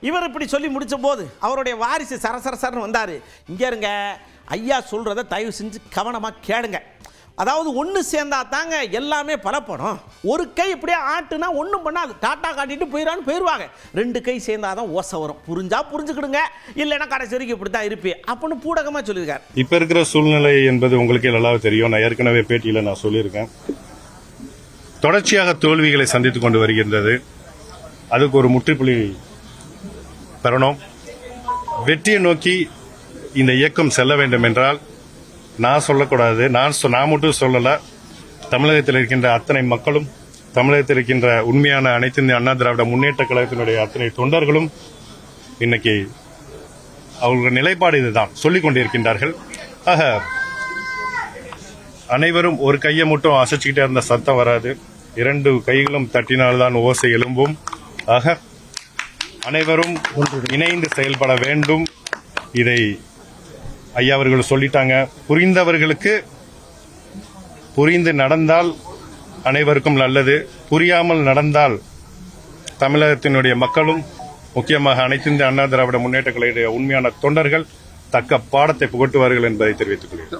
இவர் இப்படி சொல்லி முடிச்ச போது அவருடைய வாரிசு சரசரசரன்னு வந்தார். இங்கே இருங்க, ஐயா சொல்கிறத தயவு செஞ்சு கவனமாக கேளுங்க. அதாவது ஒன்று சேர்ந்தா தாங்க எல்லாமே பலப்படும். ஒரு கை இப்படியே ஆட்டுனா ஒன்றும் பண்ணாது, டாட்டா காட்டிட்டு போயிடுவாங்க. 2 கை சேர்ந்தாதான் ஓசை வரும். புரிஞ்சா புரிஞ்சுக்கிடுங்க, இல்லைன்னா கடைசி வரைக்கும் இப்படி தான் இருப்பேன் அப்படின்னு பூடகமாக சொல்லியிருக்காரு. இப்போ இருக்கிற சூழ்நிலை என்பது உங்களுக்கு நல்லாவே தெரியும். நான் ஏற்கனவே பேட்டியில் நான் சொல்லியிருக்கேன். தொடர்ச்சியாக தோல்விகளை சந்தித்துக் கொண்டு வருகின்றது. அதுக்கு ஒரு முற்றுப்புள்ளி பெறணும். வெற்றியை நோக்கி இந்த இயக்கம் செல்ல வேண்டும் என்றால் நான் சொல்லக்கூடாது, நான் மட்டும் சொல்லல, தமிழகத்தில் இருக்கின்ற அத்தனை மக்களும், தமிழகத்தில் இருக்கின்ற உண்மையான அனைத்து இந்திய அண்ணா திராவிட முன்னேற்ற கழகத்தினுடைய அத்தனை தொண்டர்களும் இன்னைக்கு அவர்கள் நிலைப்பாடு இதுதான் சொல்லிக் கொண்டிருக்கின்றார்கள். ஆக அனைவரும் ஒரு கையை மட்டும் அசைச்சுக்கிட்டே இருந்த சத்தம் வராது, 2 கைகளும் தட்டினால்தான் ஓசை எழும்பும். ஆக அனைவரும் இணைந்து செயல்பட வேண்டும். இதை ஐயா அவர்கள் சொல்லிட்டாங்க. புரிந்தவர்களுக்கு புரிந்து நடந்தால் அனைவருக்கும் நல்லது. புரியாமல் நடந்தால் தமிழகத்தினுடைய மக்களும், முக்கியமாக அனைத்து இந்திய அண்ணா திராவிட முன்னேற்ற கழகத்துடைய உண்மையான தொண்டர்கள் தக்க பாடத்தை புகட்டுவார்கள் என்பதை தெரிவித்துக் கொள்கிறேன்.